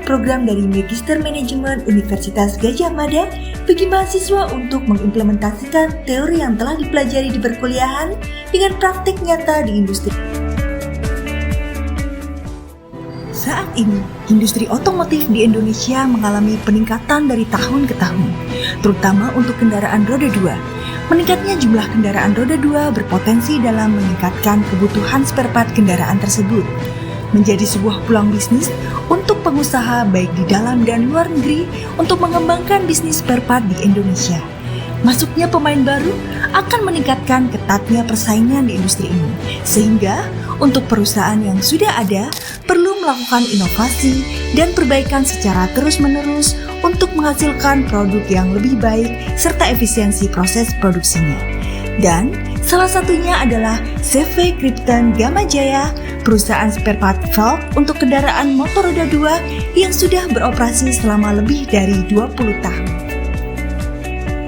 program dari Magister Manajemen Universitas Gadjah Mada bagi mahasiswa untuk mengimplementasikan teori yang telah dipelajari di perkuliahan dengan praktik nyata di industri. Saat ini, industri otomotif di Indonesia mengalami peningkatan dari tahun ke tahun, terutama untuk kendaraan roda 2. Meningkatnya jumlah kendaraan roda 2 berpotensi dalam meningkatkan kebutuhan spare part kendaraan tersebut, menjadi sebuah peluang bisnis untuk pengusaha baik di dalam dan luar negeri untuk mengembangkan bisnis spare part di Indonesia. Masuknya pemain baru akan meningkatkan ketatnya persaingan di industri ini, sehingga untuk perusahaan yang sudah ada perlu melakukan inovasi dan perbaikan secara terus-menerus untuk menghasilkan produk yang lebih baik serta efisiensi proses produksinya. Dan salah satunya adalah CV Krypton Gamajaya, perusahaan spare part valve untuk kendaraan motor roda 2 yang sudah beroperasi selama lebih dari 20 tahun.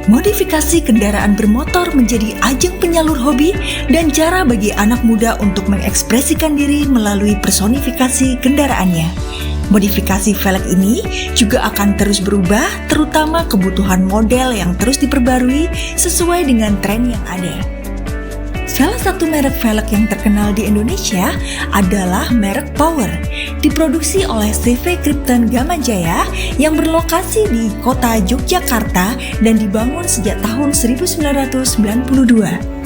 Modifikasi kendaraan bermotor menjadi ajang penyalur hobi dan cara bagi anak muda untuk mengekspresikan diri melalui personifikasi kendaraannya. Modifikasi velg ini juga akan terus berubah, terutama kebutuhan model yang terus diperbarui sesuai dengan tren yang ada. Salah satu merek velg yang terkenal di Indonesia adalah merek Power, diproduksi oleh CV Krypton Gamajaya yang berlokasi di kota Yogyakarta dan dibangun sejak tahun 1992.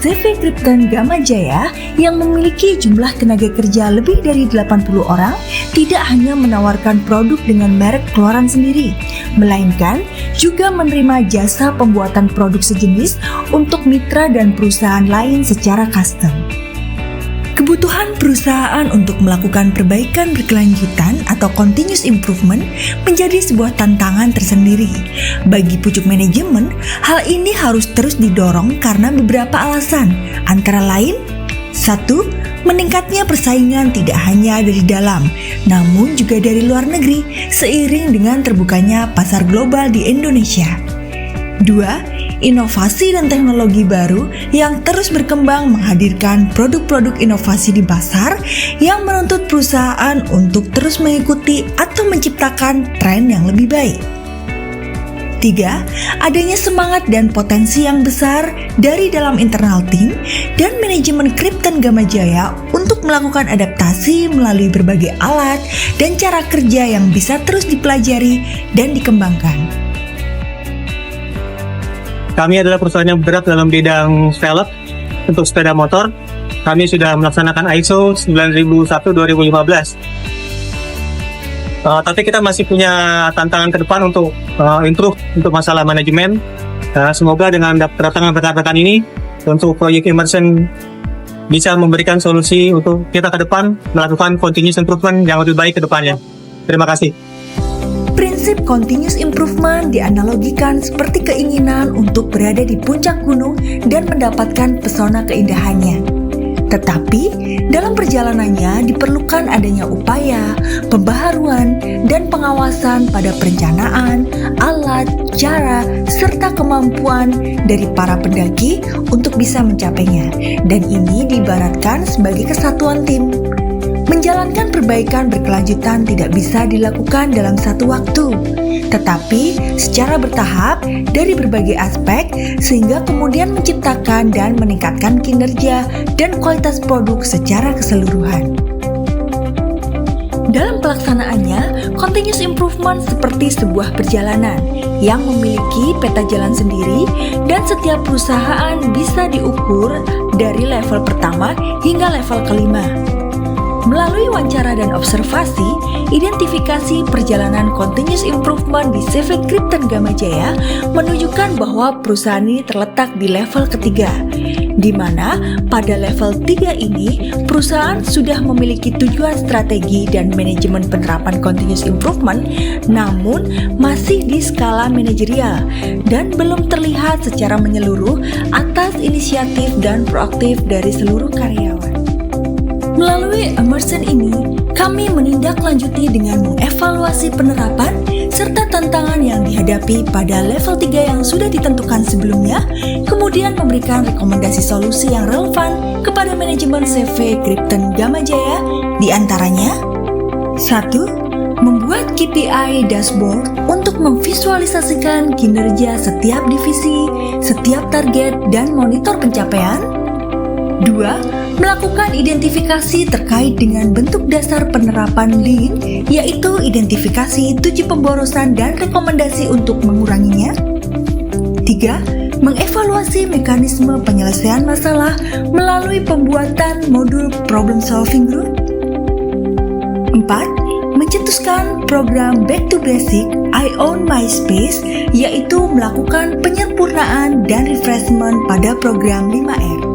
CV Krypton Gamajaya yang memiliki jumlah tenaga kerja lebih dari 80 orang tidak hanya menawarkan produk dengan merek keluaran sendiri, melainkan juga menerima jasa pembuatan produk sejenis untuk mitra dan perusahaan lain secara custom. Kebutuhan perusahaan untuk melakukan perbaikan berkelanjutan atau continuous improvement menjadi sebuah tantangan tersendiri. Bagi pucuk manajemen, hal ini harus terus didorong karena beberapa alasan, antara lain: 1. Meningkatnya persaingan tidak hanya dari dalam, namun juga dari luar negeri seiring dengan terbukanya pasar global di Indonesia. 2. Inovasi dan teknologi baru yang terus berkembang menghadirkan produk-produk inovasi di pasar yang menuntut perusahaan untuk terus mengikuti atau menciptakan tren yang lebih baik. 3. Adanya semangat dan potensi yang besar dari dalam internal tim dan manajemen Krypton Gamajaya untuk melakukan adaptasi melalui berbagai alat dan cara kerja yang bisa terus dipelajari dan dikembangkan. Kami adalah perusahaan yang bergerak dalam bidang velg untuk sepeda motor. Kami sudah melaksanakan ISO 9001-2015. Tapi kita masih punya tantangan ke depan untuk improve untuk masalah manajemen. Semoga dengan kedatangan rekan-rekan ini untuk proyek immersion bisa memberikan solusi untuk kita ke depan melakukan continuous improvement yang lebih baik ke depannya. Terima kasih. Prinsip continuous improvement dianalogikan seperti keinginan untuk berada di puncak gunung dan mendapatkan pesona keindahannya. Tetapi, dalam perjalanannya diperlukan adanya upaya, pembaharuan, dan pengawasan pada perencanaan, alat, cara, serta kemampuan dari para pendaki untuk bisa mencapainya. Dan ini diibaratkan sebagai kesatuan tim. Menjalankan perbaikan berkelanjutan tidak bisa dilakukan dalam satu waktu, tetapi secara bertahap dari berbagai aspek sehingga kemudian menciptakan dan meningkatkan kinerja dan kualitas produk secara keseluruhan. Dalam pelaksanaannya, continuous improvement seperti sebuah perjalanan yang memiliki peta jalan sendiri dan setiap perusahaan bisa diukur dari level pertama hingga level kelima. Melalui wawancara dan observasi, identifikasi perjalanan continuous improvement di CV Krypton Gamajaya menunjukkan bahwa perusahaan ini terletak di level ketiga, di mana pada level 3 ini perusahaan sudah memiliki tujuan strategi dan manajemen penerapan continuous improvement, namun masih di skala manajerial dan belum terlihat secara menyeluruh atas inisiatif dan proaktif dari seluruh karyawan. Melalui immersion ini, kami menindaklanjuti dengan mengevaluasi penerapan serta tantangan yang dihadapi pada level 3 yang sudah ditentukan sebelumnya, kemudian memberikan rekomendasi solusi yang relevan kepada manajemen CV Krypton Gamajaya, di antaranya 1. Membuat KPI dashboard untuk memvisualisasikan kinerja setiap divisi, setiap target, dan monitor pencapaian. 2. Melakukan identifikasi terkait dengan bentuk dasar penerapan Lean, yaitu identifikasi tujuh pemborosan dan rekomendasi untuk menguranginya. 3. Mengevaluasi mekanisme penyelesaian masalah melalui pembuatan modul problem solving group. 4. Mencetuskan program Back to Basic, I Own My Space, yaitu melakukan penyempurnaan dan refreshment pada program 5R.